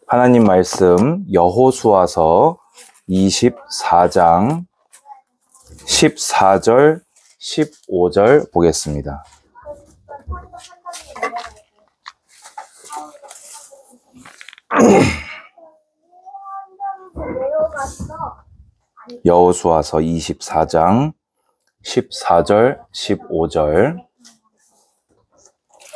하나님 말씀 여호수아서 24장 14절 15절 보겠습니다. 여호수아서 24장 14절 15절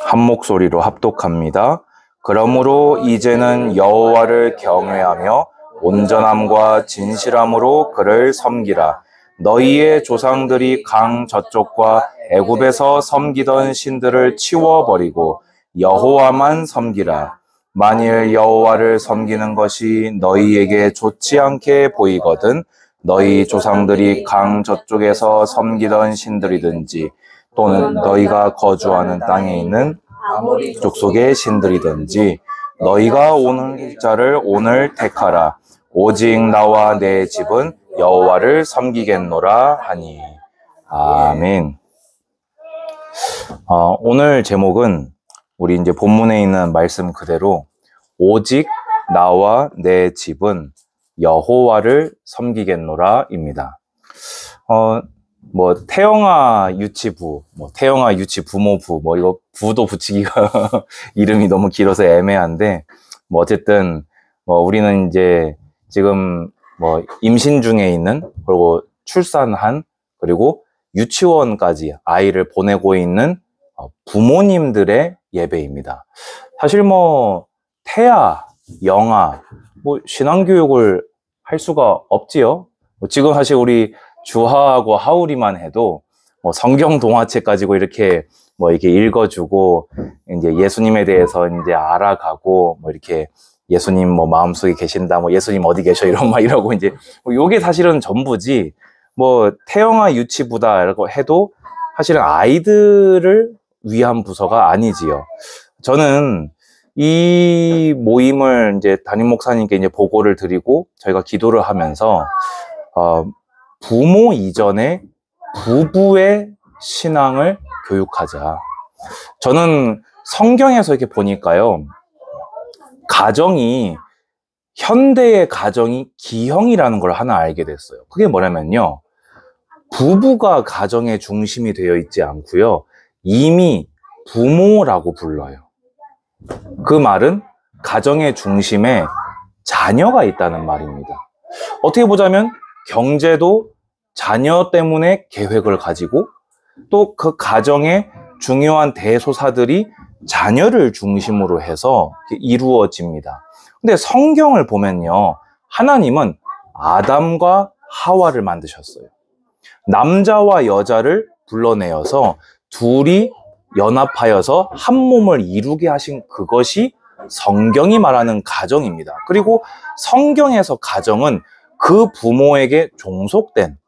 한 목소리로 합독합니다. 그러므로 이제는 여호와를 경외하며 온전함과 진실함으로 그를 섬기라. 너희의 조상들이 강 저쪽과 애굽에서 섬기던 신들을 치워버리고 여호와만 섬기라. 만일 여호와를 섬기는 것이 너희에게 좋지 않게 보이거든 너희 조상들이 강 저쪽에서 섬기던 신들이든지 또는 너희가 거주하는 땅에 있는 족속의 신들이든지 너희가 오는 자를 오늘 택하라. 오직 나와 내 집은 여호와를 섬기겠노라 하니. 아멘. 오늘 제목은 우리 이제 본문에 있는 말씀 그대로 오직 나와 내 집은 여호와를 섬기겠노라 입니다. 태영아 유치부, 태영아 유치부모부, 이거 부도 붙이기가 이름이 너무 길어서 애매한데, 어쨌든, 우리는 이제 지금 임신 중에 있는, 그리고 출산한, 그리고 유치원까지 아이를 보내고 있는 부모님들의 예배입니다. 사실 태아, 영아, 신앙교육을 할 수가 없지요. 지금 사실 우리 주하하고 하울이만 해도 성경 동화책 가지고 이렇게 읽어주고 이제 예수님에 대해서 이제 알아가고 이렇게 예수님 마음속에 계신다, 예수님 어디 계셔 이러고 이제 요게 사실은 전부지. 태영아 유치부다라고 해도 사실은 아이들을 위한 부서가 아니지요. 저는 이 모임을 이제 담임 목사님께 이제 보고를 드리고 저희가 기도를 하면서 부모 이전에 부부의 신앙을 교육하자. 저는 성경에서 이렇게 보니까요, 가정이, 현대의 가정이 기형이라는 걸 하나 알게 됐어요. 그게 뭐냐면요, 부부가 가정의 중심이 되어 있지 않고요, 이미 부모라고 불러요. 그 말은 가정의 중심에 자녀가 있다는 말입니다. 어떻게 보자면 경제도 자녀 때문에 계획을 가지고 또 그 가정의 중요한 대소사들이 자녀를 중심으로 해서 이루어집니다. 근데 성경을 보면요, 하나님은 아담과 하와를 만드셨어요. 남자와 여자를 불러내어서 둘이 연합하여서 한 몸을 이루게 하신 그것이 성경이 말하는 가정입니다. 그리고 성경에서 가정은 그 부모에게 종속된,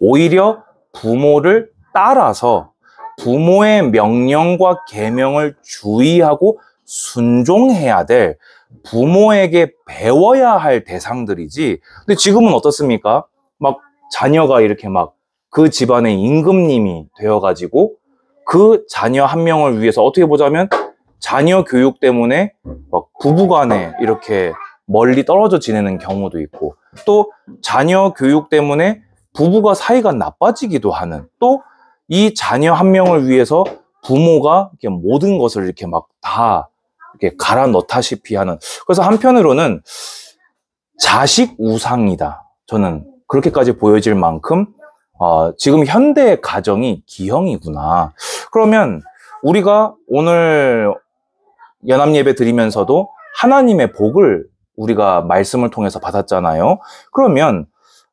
오히려 부모를 따라서 부모의 명령과 계명을 주의하고 순종해야 될, 부모에게 배워야 할 대상들이지. 근데 지금은 어떻습니까? 자녀가 이렇게 그 집안의 임금님이 되어가지고 그 자녀 한 명을 위해서 어떻게 보자면 자녀 교육 때문에 부부간에 이렇게 멀리 떨어져 지내는 경우도 있고, 또 자녀 교육 때문에 부부가 사이가 나빠지기도 하는, 또 이 자녀 한 명을 위해서 부모가 이렇게 모든 것을 이렇게 다 이렇게 갈아 넣다시피 하는. 그래서 한편으로는 자식 우상이다, 저는 그렇게까지 보여질 만큼 지금 현대 가정이 기형이구나. 그러면 우리가 오늘 연합예배 드리면서도 하나님의 복을 우리가 말씀을 통해서 받았잖아요. 그러면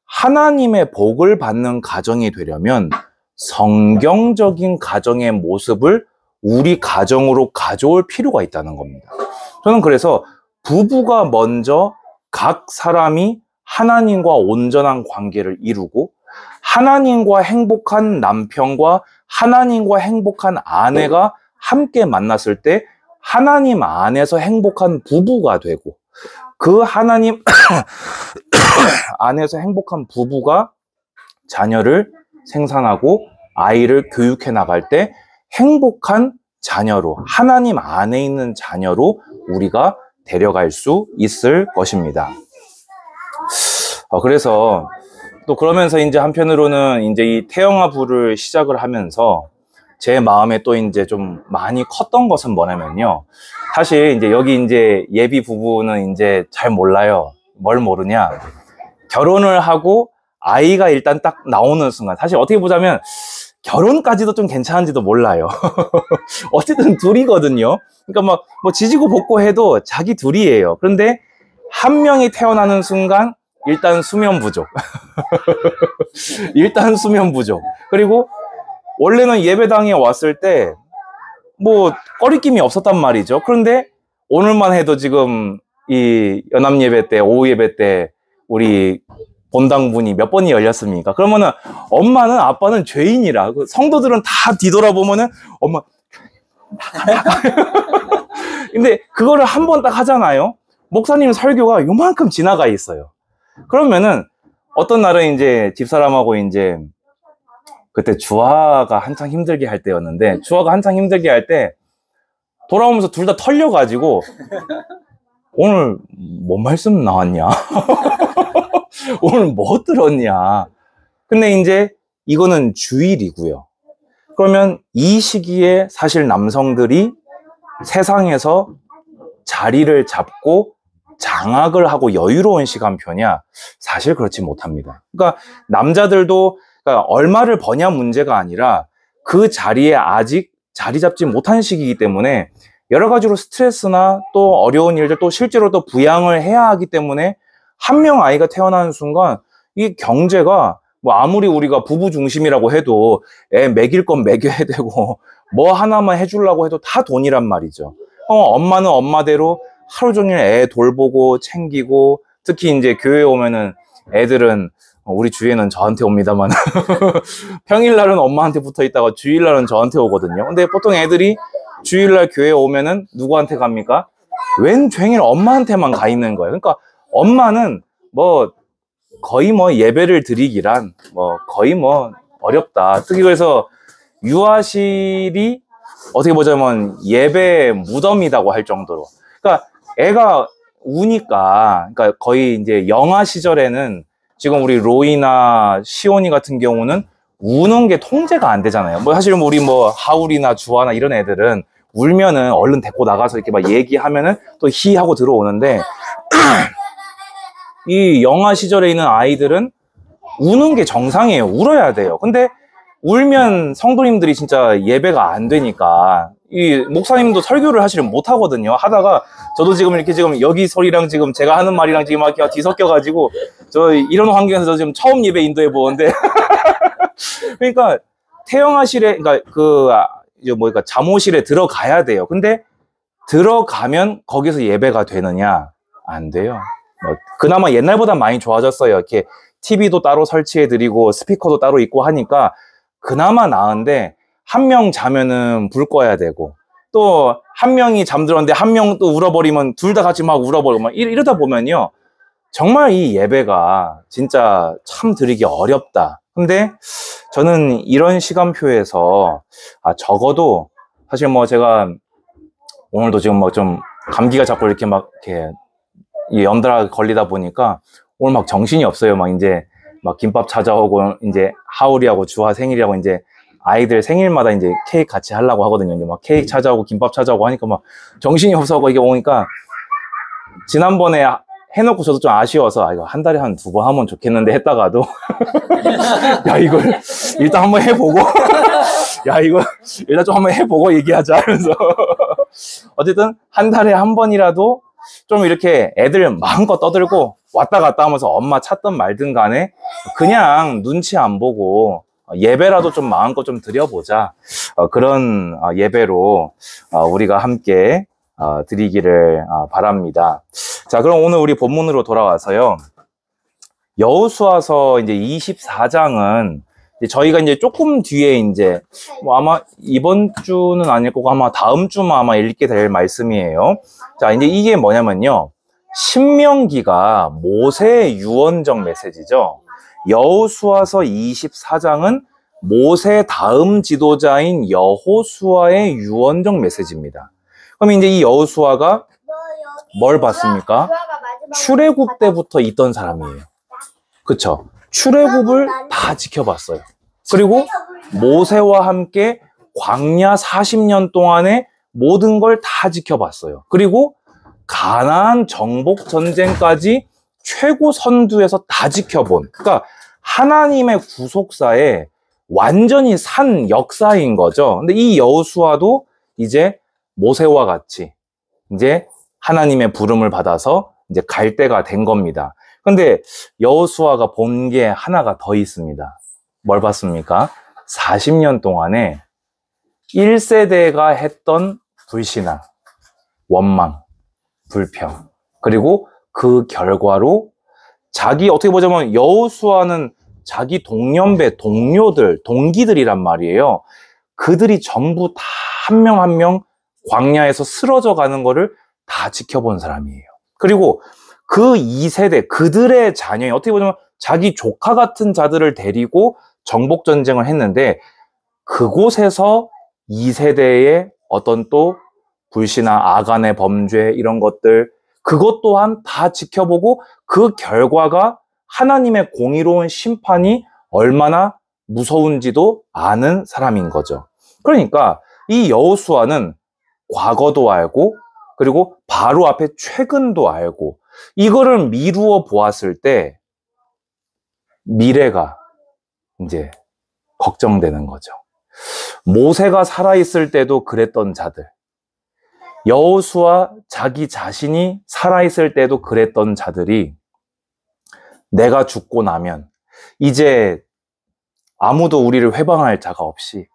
하나님의 복을 받는 가정이 되려면 성경적인 가정의 모습을 우리 가정으로 가져올 필요가 있다는 겁니다. 저는 그래서 부부가 먼저 각 사람이 하나님과 온전한 관계를 이루고, 하나님과 행복한 남편과 하나님과 행복한 아내가 함께 만났을 때 하나님 안에서 행복한 부부가 되고, 그 하나님 안에서 행복한 부부가 자녀를 생산하고 아이를 교육해 나갈 때 행복한 자녀로, 하나님 안에 있는 자녀로 우리가 데려갈 수 있을 것입니다. 그래서 또 그러면서 이제 한편으로는 이제 이 태영아부를 시작을 하면서 제 마음에 또 이제 좀 많이 컸던 것은 뭐냐면요. 사실 이제 여기 이제 예비 부부는 이제 잘 몰라요. 뭘 모르냐. 결혼을 하고 아이가 일단 딱 나오는 순간, 사실 어떻게 보자면 결혼까지도 좀 괜찮은지도 몰라요. 어쨌든 둘이거든요. 그러니까 뭐 지지고 볶고 해도 자기 둘이에요. 그런데 한 명이 태어나는 순간 일단 수면 부족. 일단 수면 부족. 그리고 원래는 예배당에 왔을 때 뭐 꺼리낌이 없었단 말이죠. 그런데 오늘만 해도 지금 이 연합 예배 때, 오후 예배 때 우리 본당분이 몇 번이 열렸습니까? 그러면은 엄마는, 아빠는 죄인이라. 성도들은 다 뒤돌아보면은 엄마. 근데 그거를 한 번 딱 하잖아요. 목사님 설교가 요만큼 지나가 있어요. 그러면은 어떤 날은 이제 집사람하고 이제 그때 주아가 한창 힘들게 할 때였는데, 주아가 한창 힘들게 할 때 돌아오면서 둘 다 털려가지고 오늘 뭔 말씀 나왔냐? 오늘 뭐 들었냐? 근데 이제 이거는 주일이고요. 그러면 이 시기에 사실 남성들이 세상에서 자리를 잡고 장악을 하고 여유로운 시간표냐? 사실 그렇지 못합니다. 그러니까 남자들도 그러니까 얼마를 버냐 문제가 아니라 그 자리에 아직 자리 잡지 못한 시기이기 때문에 여러 가지로 스트레스나 또 어려운 일들, 또 실제로 또 부양을 해야 하기 때문에 한 명 아이가 태어나는 순간 이 경제가 뭐 아무리 우리가 부부 중심이라고 해도 애 먹일 건 먹여야 되고 뭐 하나만 해주려고 해도 다 돈이란 말이죠. 엄마는 엄마대로 하루 종일 애 돌보고 챙기고, 특히 이제 교회에 오면은 애들은 우리 주위에는 저한테 옵니다만 평일날은 엄마한테 붙어 있다가 주일날은 저한테 오거든요. 근데 보통 애들이 주일날 교회에 오면은 누구한테 갑니까? 웬 종일 엄마한테만 가 있는 거예요. 그러니까 엄마는 뭐 거의 뭐 예배를 드리기란 뭐 거의 뭐 어렵다. 특히 그래서 유아실이 어떻게 보자면 예배 무덤이라고 할 정도로. 그러니까 애가 우니까, 그러니까 거의 이제 영아 시절에는 지금 우리 로이나 시온이 같은 경우는 우는 게 통제가 안 되잖아요. 뭐 사실 우리 뭐 하울이나 주아나 이런 애들은 울면은 얼른 데리고 나가서 이렇게 막 얘기하면은 또 히 하고 들어오는데 이 영아 시절에 있는 아이들은 우는 게 정상이에요. 울어야 돼요. 근데 울면 성도님들이 진짜 예배가 안 되니까 이 목사님도 설교를 사실 못 하거든요. 하다가 저도 지금 이렇게 지금 여기 소리랑 지금 제가 하는 말이랑 지금 막 뒤섞여 가지고 저 이런 환경에서 저 지금 처음 예배 인도해 보는데 그러니까 태영아실에, 그러니까 그러니까 잠옷실에 들어가야 돼요. 근데 들어가면 거기서 예배가 되느냐? 안 돼요. 그나마 옛날보다 많이 좋아졌어요. 이렇게 TV도 따로 설치해 드리고 스피커도 따로 있고 하니까 그나마 나은데, 한 명 자면은 불 꺼야 되고, 또 한 명이 잠들었는데 한 명 또 울어버리면 둘 다 같이 막 울어버리고 막 이러다 보면요, 정말 이 예배가 진짜 참 드리기 어렵다. 근데 저는 이런 시간표에서 적어도 사실 뭐 제가 오늘도 지금 뭐 좀 감기가 자꾸 이렇게 막 이렇게 연달아 걸리다 보니까 오늘 막 정신이 없어요. 막 이제 막 김밥 찾아오고, 이제 하울이하고 주아 생일이라고 이제 아이들 생일마다 이제 케이크 같이 하려고 하거든요. 이제 막 케이크 찾아오고 김밥 찾아오고 하니까 막 정신이 없어서 이게 오니까, 지난번에 해놓고 저도 좀 아쉬워서 이거 한 달에 한 2번 하면 좋겠는데 했다가도 야 이걸 일단 한번 해보고 야 이거 일단 좀 한번 해보고 얘기하자 하면서 어쨌든 한 달에 한 번이라도 좀 이렇게 애들 마음껏 떠들고 왔다 갔다 하면서 엄마 찾든 말든 간에 그냥 눈치 안 보고 예배라도 좀 마음껏 좀 드려보자. 그런 예배로 우리가 함께 드리기를 바랍니다. 자, 그럼 오늘 우리 본문으로 돌아와서요. 여호수아서 이제 24장은 저희가 이제 조금 뒤에 이제 뭐 아마 이번 주는 아닐 거고 아마 다음 주만 아마 읽게 될 말씀이에요. 자, 이제 이게 뭐냐면요, 신명기가 모세의 유언적 메시지죠. 여호수아서 24장은 모세 다음 지도자인 여호수아의 유언적 메시지입니다. 그럼 이제 이 여호수아가 뭘 봤습니까? 출애굽 때부터 있던 사람이에요. 그쵸? 출애굽을 다 지켜봤어요. 그리고 모세와 함께 광야 40년 동안에 모든 걸 다 지켜봤어요. 그리고 가나안 정복 전쟁까지 최고 선두에서 다 지켜본, 그러니까 하나님의 구속사에 완전히 산 역사인 거죠. 근데 이 여호수아도 이제 모세와 같이 이제 하나님의 부름을 받아서 이제 갈 때가 된 겁니다. 근데 여호수아가 본 게 하나가 더 있습니다. 뭘 봤습니까? 40년 동안에 1세대가 했던 불신앙, 원망, 불평, 그리고 그 결과로 자기, 어떻게 보자면 여호수아는 자기 동년배, 동료들, 동기들이란 말이에요. 그들이 전부 다 한 명 한 명 광야에서 쓰러져 가는 거를 다 지켜본 사람이에요. 그리고 그 2세대, 그들의 자녀, 어떻게 보자면 자기 조카 같은 자들을 데리고 정복전쟁을 했는데, 그곳에서 2세대의 어떤 또 불신앙, 아간의 범죄, 이런 것들, 그것 또한 다 지켜보고 그 결과가 하나님의 공의로운 심판이 얼마나 무서운지도 아는 사람인 거죠. 그러니까 이 여호수아는 과거도 알고, 그리고 바로 앞에 최근도 알고, 이거를 미루어 보았을 때 미래가 이제 걱정되는 거죠. 모세가 살아있을 때도 그랬던 자들, 여호수아 자기 자신이 살아있을 때도 그랬던 자들이 내가 죽고 나면 이제 아무도 우리를 회방할 자가 없이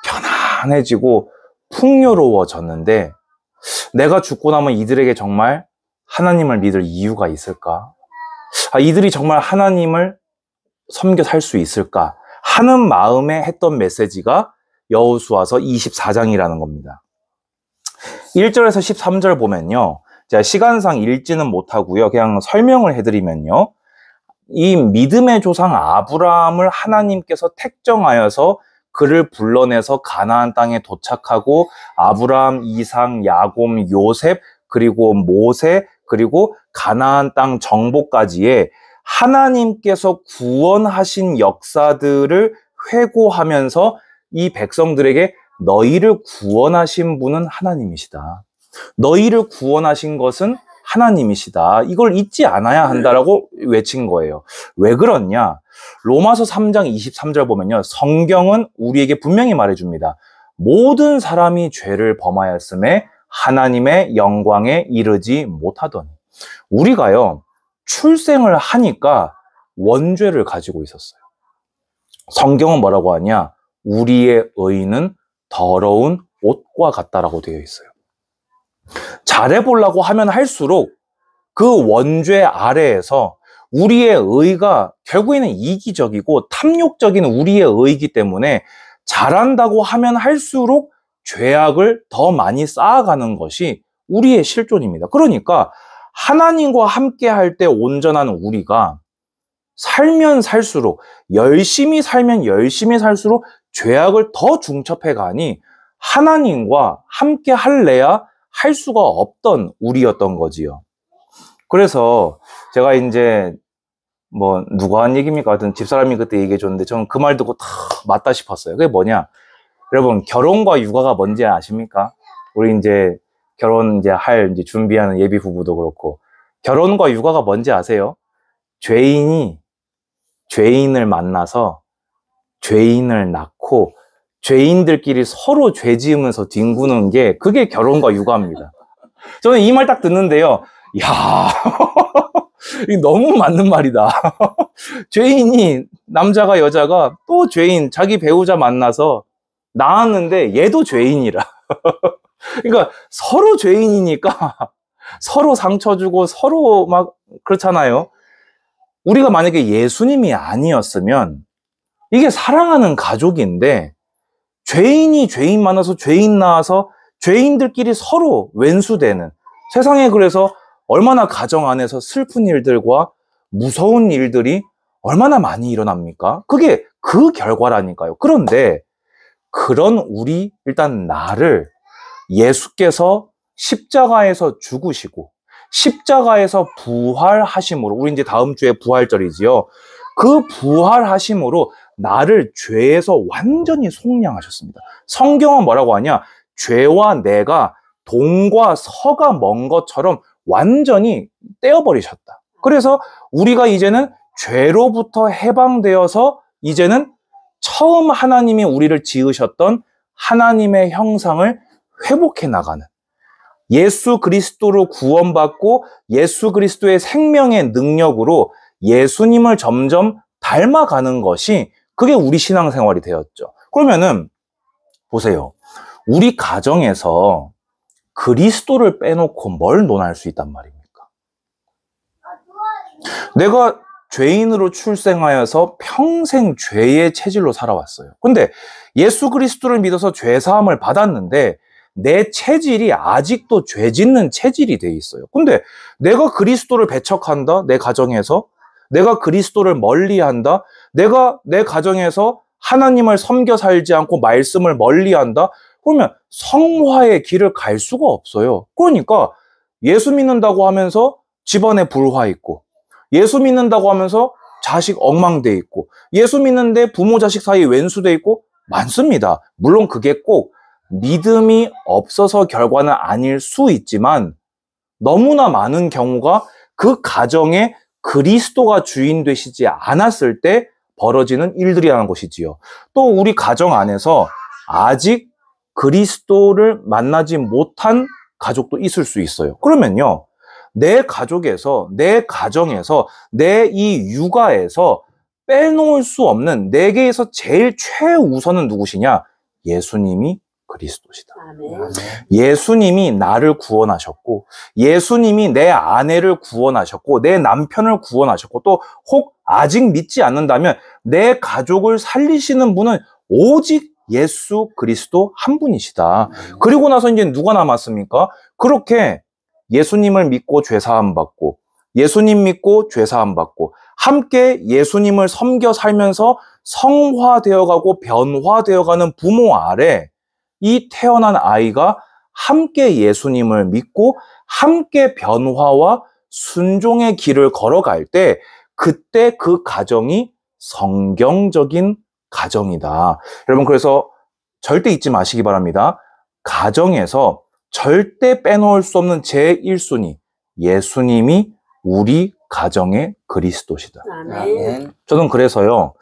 편안해지고 풍요로워졌는데, 내가 죽고 나면 이들에게 정말 하나님을 믿을 이유가 있을까? 이들이 정말 하나님을 섬겨 살 수 있을까? 하는 마음에 했던 메시지가 여호수아서 24장이라는 겁니다. 1절에서 13절 보면요, 제가 시간상 읽지는 못하고요, 그냥 설명을 해드리면요, 이 믿음의 조상 아브라함을 하나님께서 택정하여서 그를 불러내서 가나안 땅에 도착하고 아브라함, 이삭, 야곱, 요셉, 그리고 모세, 그리고 가나안 땅 정복까지의 하나님께서 구원하신 역사들을 회고하면서 이 백성들에게 너희를 구원하신 분은 하나님이시다, 너희를 구원하신 것은 하나님이시다, 이걸 잊지 않아야 한다라고 외친 거예요. 왜 그렇냐? 로마서 3장 23절 보면요, 성경은 우리에게 분명히 말해줍니다. 모든 사람이 죄를 범하였음에 하나님의 영광에 이르지 못하더니. 우리가요, 출생을 하니까 원죄를 가지고 있었어요. 성경은 뭐라고 하냐? 우리의 의는 더러운 옷과 같다라고 되어 있어요. 잘해보려고 하면 할수록 그 원죄 아래에서 우리의 의가 결국에는 이기적이고 탐욕적인 우리의 의이기 때문에 잘한다고 하면 할수록 죄악을 더 많이 쌓아가는 것이 우리의 실존입니다. 그러니까 하나님과 함께 할 때 온전한 우리가 살면 살수록, 열심히 살면 열심히 살수록 죄악을 더 중첩해 가니 하나님과 함께 할래야 할 수가 없던 우리였던 거지요. 그래서 제가 이제 뭐 누가 한 얘기입니까? 하여튼 집사람이 그때 얘기해 줬는데 저는 그 말 듣고 다 맞다 싶었어요. 그게 뭐냐? 여러분, 결혼과 육아가 뭔지 아십니까? 우리 이제 결혼 이제 이제 준비하는 예비 부부도 그렇고, 결혼과 육아가 뭔지 아세요? 죄인이 죄인을 만나서 죄인을 낳고 죄인들끼리 서로 죄 지으면서 뒹구는 게, 그게 결혼과 육아입니다. 저는 이 말 딱 듣는데요, 야, 이게 너무 맞는 말이다. 죄인이, 남자가 여자가 또 죄인, 자기 배우자 만나서 낳았는데 얘도 죄인이라. 그러니까 서로 죄인이니까 서로 상처 주고 서로 막 그렇잖아요. 우리가 만약에 예수님이 아니었으면 이게 사랑하는 가족인데, 죄인이 죄인 만나서 죄인 낳아서 죄인들끼리 서로 왼수되는 세상에, 그래서 얼마나 가정 안에서 슬픈 일들과 무서운 일들이 얼마나 많이 일어납니까? 그게 그 결과라니까요. 그런데 그런 일단 나를 예수께서 십자가에서 죽으시고 십자가에서 부활하심으로, 우리 이제 다음 주에 부활절이지요. 그 부활하심으로 나를 죄에서 완전히 속량하셨습니다. 성경은 뭐라고 하냐? 죄와 내가 동과 서가 먼 것처럼 완전히 떼어버리셨다. 그래서 우리가 이제는 죄로부터 해방되어서 이제는 처음 하나님이 우리를 지으셨던 하나님의 형상을 회복해 나가는, 예수 그리스도로 구원받고 예수 그리스도의 생명의 능력으로 예수님을 점점 닮아가는 것이, 그게 우리 신앙생활이 되었죠. 그러면은 보세요. 우리 가정에서 그리스도를 빼놓고 뭘 논할 수 있단 말입니까? 내가 죄인으로 출생하여서 평생 죄의 체질로 살아왔어요. 근데 예수 그리스도를 믿어서 죄사함을 받았는데 내 체질이 아직도 죄 짓는 체질이 돼 있어요. 근데 내가 그리스도를 배척한다, 내 가정에서. 내가 그리스도를 멀리한다, 내가 내 가정에서 하나님을 섬겨 살지 않고 말씀을 멀리한다. 그러면 성화의 길을 갈 수가 없어요. 그러니까 예수 믿는다고 하면서 집안에 불화 있고, 예수 믿는다고 하면서 자식 엉망돼 있고, 예수 믿는데 부모 자식 사이 왼수돼 있고 많습니다. 물론 그게 꼭 믿음이 없어서 결과는 아닐 수 있지만 너무나 많은 경우가 그 가정에 그리스도가 주인 되시지 않았을 때 벌어지는 일들이라는 것이지요. 또 우리 가정 안에서 아직 그리스도를 만나지 못한 가족도 있을 수 있어요. 그러면요, 내 가족에서, 내 가정에서, 내 이 육아에서 빼놓을 수 없는 내게에서 제일 최우선은 누구시냐? 예수님이 그리스도시다. 아멘. 예수님이 나를 구원하셨고, 예수님이 내 아내를 구원하셨고, 내 남편을 구원하셨고, 또 혹 아직 믿지 않는다면 내 가족을 살리시는 분은 오직 예수 그리스도 한 분이시다. 그리고 나서 이제 누가 남았습니까? 그렇게 예수님을 믿고 죄사함 받고, 예수님 믿고 죄사함 받고, 함께 예수님을 섬겨 살면서 성화되어가고 변화되어가는 부모 아래 이 태어난 아이가 함께 예수님을 믿고 함께 변화와 순종의 길을 걸어갈 때, 그때 그 가정이 성경적인 가정이다. 여러분, 그래서 절대 잊지 마시기 바랍니다. 가정에서 절대 빼놓을 수 없는 제1순위, 예수님이 우리 가정의 그리스도시다. 아멘. 저는 그래서요,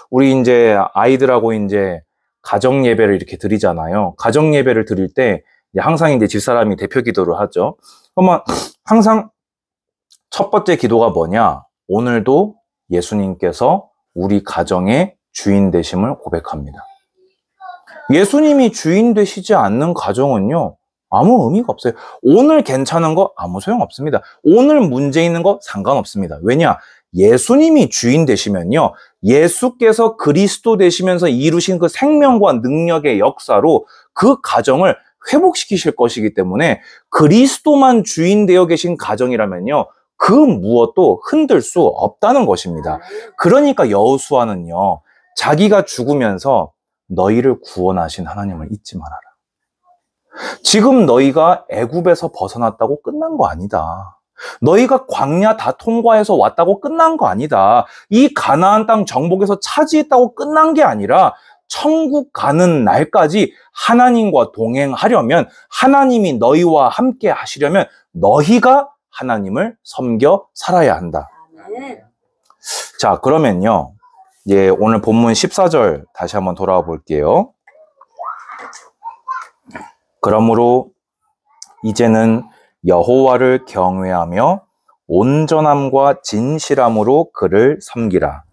우리 이제 아이들하고 이제 가정 예배를 이렇게 드리잖아요. 가정 예배를 드릴 때 항상 이제 집사람이 대표 기도를 하죠. 그러면 항상 첫 번째 기도가 뭐냐? 오늘도 예수님께서 우리 가정의 주인 되심을 고백합니다. 예수님이 주인 되시지 않는 가정은요, 아무 의미가 없어요. 오늘 괜찮은 거 아무 소용 없습니다. 오늘 문제 있는 거 상관없습니다. 왜냐? 예수님이 주인 되시면요, 예수께서 그리스도 되시면서 이루신 그 생명과 능력의 역사로 그 가정을 회복시키실 것이기 때문에 그리스도만 주인 되어 계신 가정이라면요, 그 무엇도 흔들 수 없다는 것입니다. 그러니까 여호수아는요, 자기가 죽으면서 너희를 구원하신 하나님을 잊지 말아라. 지금 너희가 애굽에서 벗어났다고 끝난 거 아니다. 너희가 광야 다 통과해서 왔다고 끝난 거 아니다. 이 가나안 땅 정복에서 차지했다고 끝난 게 아니라 천국 가는 날까지 하나님과 동행하려면, 하나님이 너희와 함께 하시려면 너희가 하나님을 섬겨 살아야 한다. 아멘. 자, 그러면요, 이제 오늘 본문 14절 다시 한번 돌아와 볼게요. 그러므로 이제는 여호와를 경외하며 온전함과 진실함으로 그를 섬기라.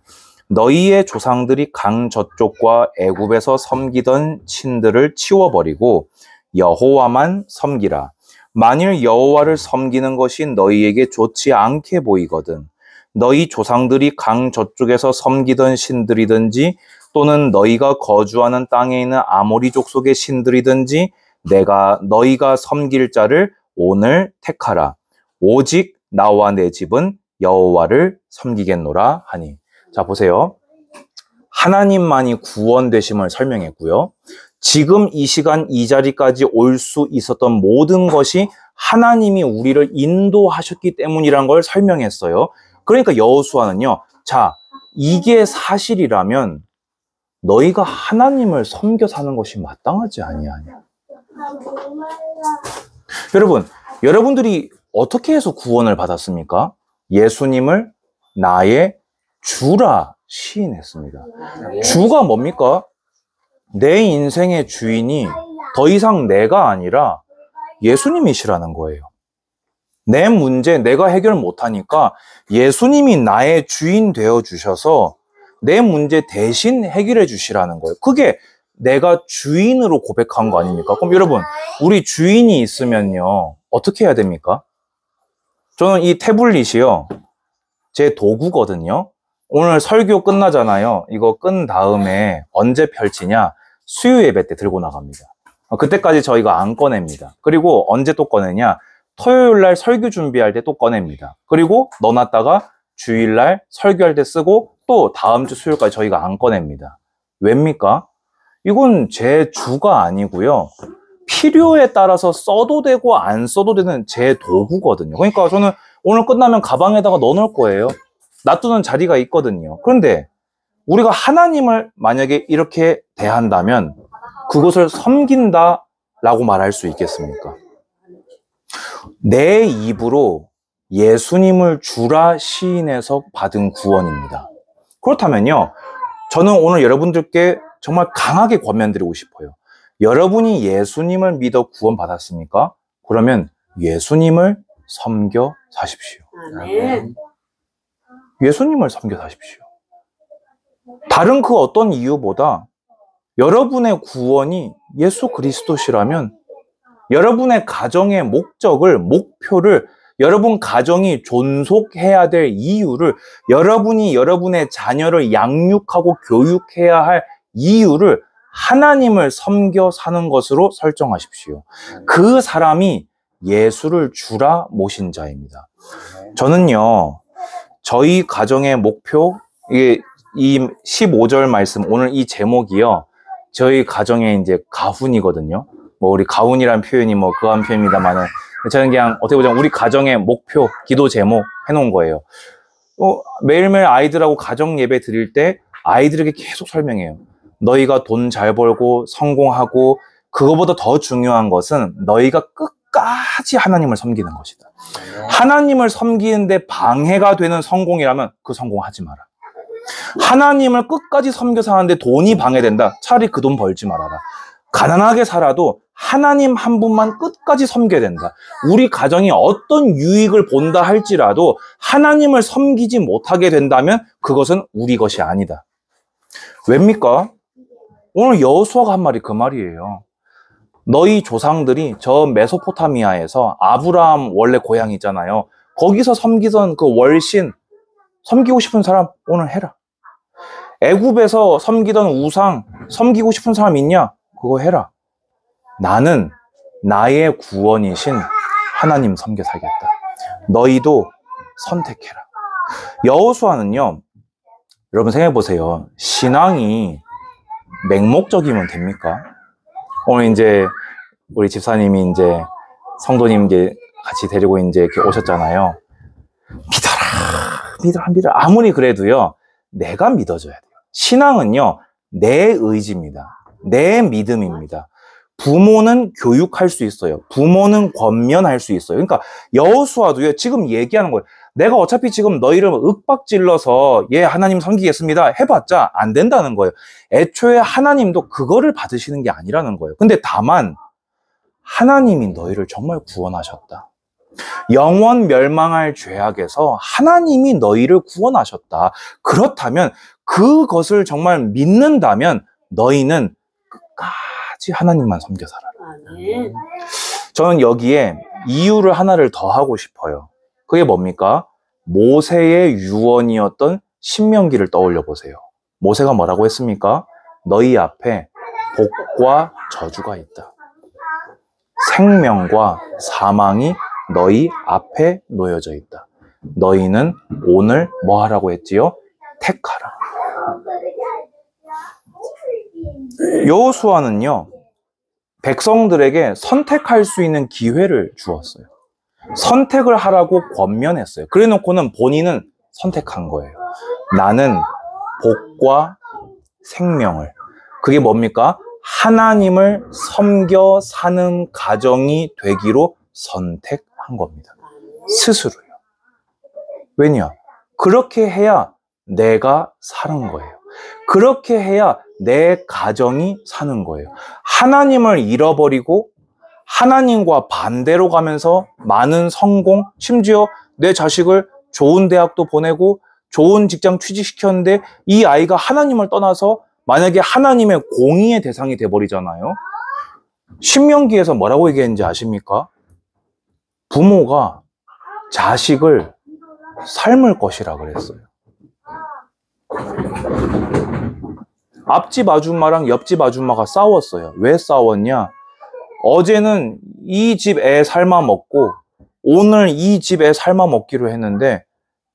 너희의 조상들이 강 저쪽과 애굽에서 섬기던 신들을 치워버리고 여호와만 섬기라. 만일 여호와를 섬기는 것이 너희에게 좋지 않게 보이거든 너희 조상들이 강 저쪽에서 섬기던 신들이든지 또는 너희가 거주하는 땅에 있는 아모리 족속의 신들이든지 내가 너희가 섬길 자를 오늘 택하라. 오직 나와 내 집은 여호와를 섬기겠노라 하니. 자, 보세요. 하나님만이 구원되심을 설명했고요. 지금 이 시간 이 자리까지 올 수 있었던 모든 것이 하나님이 우리를 인도하셨기 때문이라는 걸 설명했어요. 그러니까 여호수아는요, 자, 이게 사실이라면 너희가 하나님을 섬겨 사는 것이 마땅하지 아니하냐. 여러분들이 어떻게 해서 구원을 받았습니까? 예수님을 나의 주라 시인했습니다. 주가 뭡니까? 내 인생의 주인이 더 이상 내가 아니라 예수님이시라는 거예요. 내 문제 내가 해결 못하니까 예수님이 나의 주인 되어 주셔서 내 문제 대신 해결해 주시라는 거예요. 그게 내가 주인으로 고백한 거 아닙니까? 그럼 여러분, 우리 주인이 있으면요, 어떻게 해야 됩니까? 저는 이 태블릿이요, 제 도구거든요. 오늘 설교 끝나잖아요. 이거 끝 다음에 언제 펼치냐? 수요 예배 때 들고 나갑니다. 그때까지 저희가 안 꺼냅니다. 그리고 언제 또 꺼내냐? 토요일 날 설교 준비할 때 또 꺼냅니다. 그리고 넣어놨다가 주일 날 설교할 때 쓰고 또 다음 주 수요일까지 저희가 안 꺼냅니다. 왜입니까? 이건 제 주가 아니고요. 필요에 따라서 써도 되고 안 써도 되는 제 도구거든요. 그러니까 저는 오늘 끝나면 가방에다가 넣어놓을 거예요. 놔두는 자리가 있거든요. 그런데 우리가 하나님을 만약에 이렇게 대한다면 그것을 섬긴다라고 말할 수 있겠습니까? 내 입으로 예수님을 주라 시인해서 받은 구원입니다. 그렇다면요, 저는 오늘 여러분들께 정말 강하게 권면드리고 싶어요. 여러분이 예수님을 믿어 구원 받았습니까? 그러면 예수님을 섬겨 사십시오. 아멘. 예수님을 섬겨 사십시오. 다른 그 어떤 이유보다 여러분의 구원이 예수 그리스도시라면 여러분의 가정의 목적을, 목표를, 여러분 가정이 존속해야 될 이유를, 여러분이 여러분의 자녀를 양육하고 교육해야 할 이유를 하나님을 섬겨 사는 것으로 설정하십시오. 그 사람이 예수를 주라 모신 자입니다. 저는요, 저희 가정의 목표, 이게 이 15절 말씀, 오늘 이 제목이요, 저희 가정의 이제 가훈이거든요. 뭐 우리 가훈이라는 표현이 뭐 그한 표현입니다만은 저는 그냥 어떻게 보자면 우리 가정의 목표, 기도 제목 해놓은 거예요. 매일매일 아이들하고 가정 예배 드릴 때 아이들에게 계속 설명해요. 너희가 돈 잘 벌고 성공하고 그거보다 더 중요한 것은 너희가 끝까지 하나님을 섬기는 것이다. 하나님을 섬기는데 방해가 되는 성공이라면 그 성공하지 마라. 하나님을 끝까지 섬겨서 하는데 돈이 방해된다. 차라리 그 돈 벌지 말아라. 가난하게 살아도 하나님 한 분만 끝까지 섬겨야 된다. 우리 가정이 어떤 유익을 본다 할지라도 하나님을 섬기지 못하게 된다면 그것은 우리 것이 아니다. 왜입니까? 오늘 여호수아가 한 말이 그 말이에요. 너희 조상들이 저 메소포타미아에서 아브라함 원래 고향 있잖아요. 거기서 섬기던 그 월신 섬기고 싶은 사람 오늘 해라. 애굽에서 섬기던 우상 섬기고 싶은 사람 있냐? 그거 해라. 나는 나의 구원이신 하나님 섬겨 살겠다. 너희도 선택해라. 여호수아는요, 여러분 생각해 보세요. 신앙이 맹목적이면 됩니까? 오늘 이제 우리 집사님이 이제 성도님 이제 같이 데리고 이제 이렇게 오셨잖아요. 믿어라. 아무리 그래도요, 내가 믿어줘야 돼요. 신앙은요, 내 의지입니다. 내 믿음입니다. 부모는 교육할 수 있어요. 부모는 권면할 수 있어요. 그러니까 여호수아도요, 지금 얘기하는 거예요. 내가 어차피 지금 너희를 윽박질러서 하나님 섬기겠습니다 해봤자 안 된다는 거예요. 애초에 하나님도 그거를 받으시는 게 아니라는 거예요. 근데 다만 하나님이 너희를 정말 구원하셨다. 영원 멸망할 죄악에서 하나님이 너희를 구원하셨다. 그렇다면 그것을 정말 믿는다면 너희는 끝까지 하나님만 섬겨 살아라. 아멘. 저는 여기에 이유를 하나를 더 하고 싶어요. 그게 뭡니까? 모세의 유언이었던 신명기를 떠올려 보세요. 모세가 뭐라고 했습니까? 너희 앞에 복과 저주가 있다. 생명과 사망이 너희 앞에 놓여져 있다. 너희는 오늘 뭐 하라고 했지요? 택하라. 여호수아는요, 백성들에게 선택할 수 있는 기회를 주었어요. 선택을 하라고 권면했어요. 그래 놓고는 본인은 선택한 거예요. 나는 복과 생명을. 그게 뭡니까? 하나님을 섬겨 사는 가정이 되기로 선택한 겁니다. 스스로요. 왜냐? 그렇게 해야 내가 사는 거예요. 그렇게 해야 내 가정이 사는 거예요. 하나님을 잃어버리고 하나님과 반대로 가면서 많은 성공, 심지어 내 자식을 좋은 대학도 보내고 좋은 직장 취직시켰는데 이 아이가 하나님을 떠나서 만약에 하나님의 공의의 대상이 돼버리잖아요. 신명기에서 뭐라고 얘기했는지 아십니까? 부모가 자식을 삶을 것이라 그랬어요. 앞집 아줌마랑 옆집 아줌마가 싸웠어요. 왜 싸웠냐? 어제는 이 집 애 삶아 먹고 오늘 이 집 애 삶아 먹기로 했는데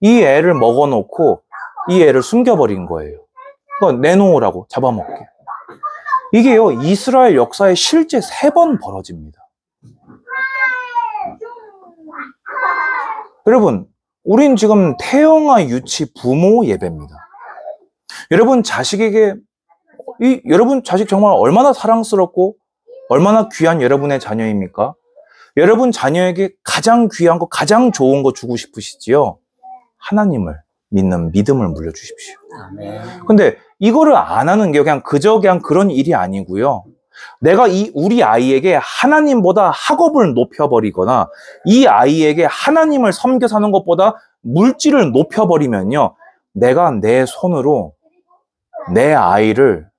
이 애를 먹어놓고 이 애를 숨겨버린 거예요. 그러니까 내놓으라고, 잡아먹게. 이게요, 이스라엘 역사에 실제 3번 벌어집니다. 여러분, 우린 지금 태영아 유치 부모 예배입니다. 여러분 자식에게, 여러분 자식 정말 얼마나 사랑스럽고 얼마나 귀한 여러분의 자녀입니까? 여러분 자녀에게 가장 귀한 거, 가장 좋은 거 주고 싶으시지요? 하나님을 믿는 믿음을 물려주십시오. 근데 이거를 안 하는 게 그냥 그런 일이 아니고요. 내가 우리 아이에게 하나님보다 학업을 높여버리거나 이 아이에게 하나님을 섬겨 사는 것보다 물질을 높여버리면요, 내가 내 손으로 내 아이를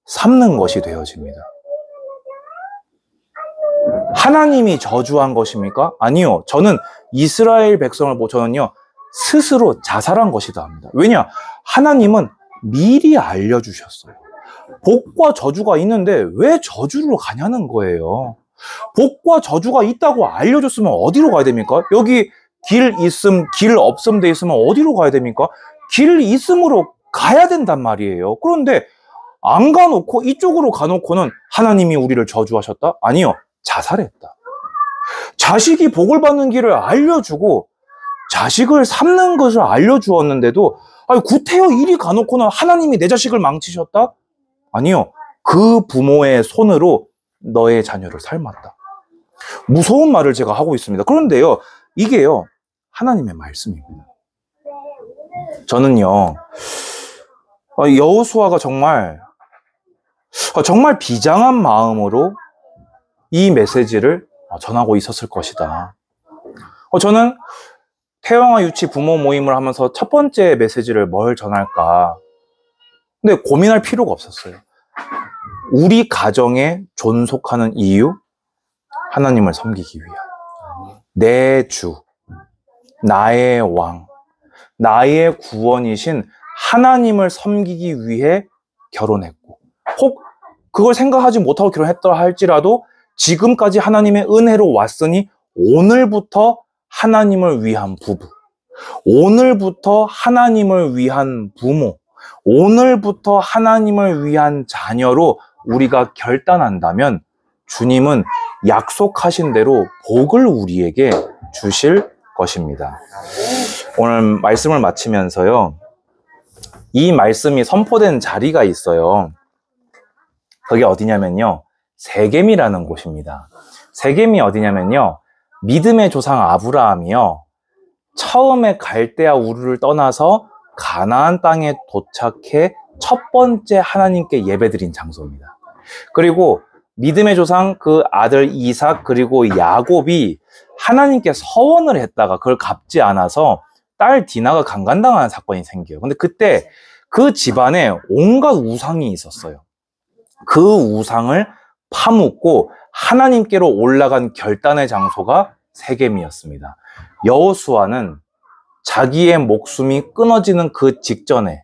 삼는 것이 되어집니다. 하나님이 저주한 것입니까? 아니요. 저는 이스라엘 백성을 저는요, 스스로 자살한 것이다 합니다. 왜냐? 하나님은 미리 알려주셨어요. 복과 저주가 있는데 왜 저주로 가냐는 거예요. 복과 저주가 있다고 알려줬으면 어디로 가야 됩니까? 여기 길 있음, 길 없음 돼 있으면 어디로 가야 됩니까? 길 있음으로 가야 된단 말이에요. 그런데 안 가놓고 이쪽으로 가놓고는 하나님이 우리를 저주하셨다? 아니요. 자살했다. 자식이 복을 받는 길을 알려주고 자식을 삼는 것을 알려주었는데도 구태여 이리 가놓고는 하나님이 내 자식을 망치셨다? 아니요. 그 부모의 손으로 너의 자녀를 삶았다. 무서운 말을 제가 하고 있습니다. 그런데요, 이게요, 하나님의 말씀입니다. 저는요, 여호수아가 정말 비장한 마음으로 이 메시지를 전하고 있었을 것이다. 저는 태영아 유치 부모 모임을 하면서 첫 번째 메시지를 뭘 전할까? 근데 고민할 필요가 없었어요. 우리 가정에 존속하는 이유? 하나님을 섬기기 위한. 내 주, 나의 왕, 나의 구원이신 하나님을 섬기기 위해 결혼했고, 혹 그걸 생각하지 못하고 결혼했더라 할지라도 지금까지 하나님의 은혜로 왔으니 오늘부터 하나님을 위한 부부, 오늘부터 하나님을 위한 부모, 오늘부터 하나님을 위한 자녀로 우리가 결단한다면 주님은 약속하신 대로 복을 우리에게 주실 것입니다. 오늘 말씀을 마치면서요, 이 말씀이 선포된 자리가 있어요. 그게 어디냐면요, 세겜이라는 곳입니다. 세겜이 어디냐면요, 믿음의 조상 아브라함이요, 처음에 갈대아 우르를 떠나서 가나안 땅에 도착해 첫 번째 하나님께 예배드린 장소입니다. 그리고 믿음의 조상 그 아들 이삭 그리고 야곱이 하나님께 서원을 했다가 그걸 갚지 않아서 딸 디나가 강간당하는 사건이 생겨요. 근데 그때 그 집안에 온갖 우상이 있었어요. 그 우상을 파묻고 하나님께로 올라간 결단의 장소가 세겜이었습니다. 여호수아는 자기의 목숨이 끊어지는 그 직전에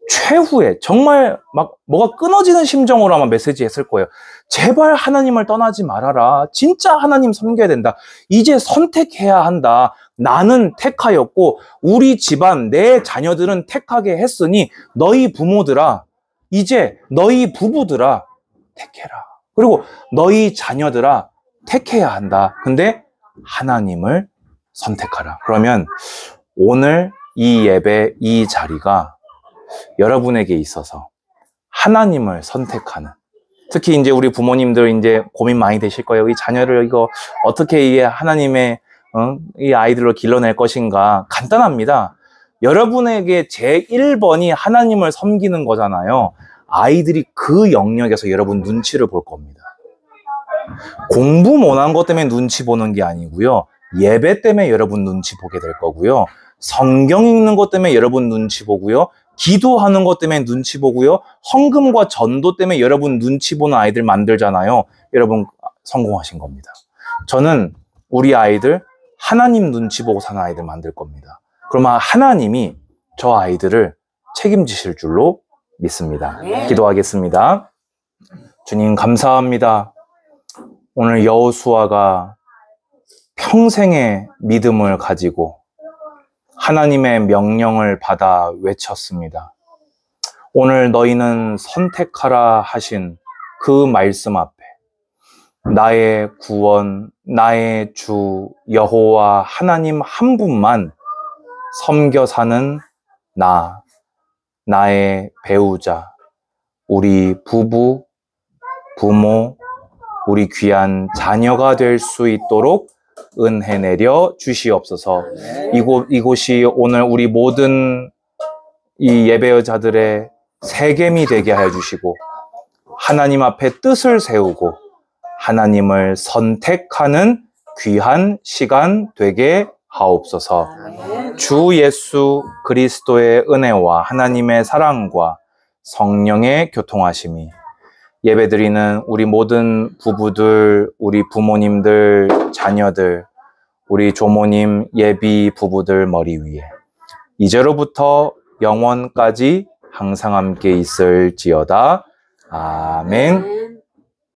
최후에 정말 막 뭐가 끊어지는 심정으로 아마 메시지 했을 거예요. 제발 하나님을 떠나지 말아라. 진짜 하나님 섬겨야 된다. 이제 선택해야 한다. 나는 택하였고 우리 집안 내 자녀들은 택하게 했으니 너희 부모들아, 이제 너희 부부들아 택해라. 그리고 너희 자녀들아 택해야 한다. 근데 하나님을 선택하라. 그러면 오늘 이 예배, 이 자리가 여러분에게 있어서 하나님을 선택하는, 특히 이제 우리 부모님들 이제 고민 많이 되실 거예요. 이 자녀를 이거 어떻게 이 하나님의 이 아이들로 길러낼 것인가. 간단합니다. 여러분에게 제1번이 하나님을 섬기는 거잖아요. 아이들이 그 영역에서 여러분 눈치를 볼 겁니다. 공부 못한 것 때문에 눈치 보는 게 아니고요. 예배 때문에 여러분 눈치 보게 될 거고요. 성경 읽는 것 때문에 여러분 눈치 보고요. 기도하는 것 때문에 눈치 보고요. 헌금과 전도 때문에 여러분 눈치 보는 아이들 만들잖아요. 여러분 성공하신 겁니다. 저는 우리 아이들 하나님 눈치 보고 사는 아이들 만들 겁니다. 그러면 하나님이 저 아이들을 책임지실 줄로 믿습니다. 기도하겠습니다. 주님 감사합니다. 오늘 여호수아가 평생의 믿음을 가지고 하나님의 명령을 받아 외쳤습니다. 오늘 너희는 선택하라 하신 그 말씀 앞에 나의 구원, 나의 주 여호와 하나님 한 분만 섬겨 사는 나의 배우자, 우리 부부, 부모, 우리 귀한 자녀가 될 수 있도록 은혜 내려 주시옵소서. 이곳이 오늘 우리 모든 이 예배자들의 세겜이 되게 하여 주시고 하나님 앞에 뜻을 세우고 하나님을 선택하는 귀한 시간 되게 하옵소서. 주 예수 그리스도의 은혜와 하나님의 사랑과 성령의 교통하심이 예배드리는 우리 모든 부부들, 우리 부모님들, 자녀들, 우리 조모님, 예비 부부들 머리 위에 이제로부터 영원까지 항상 함께 있을지어다. 아멘.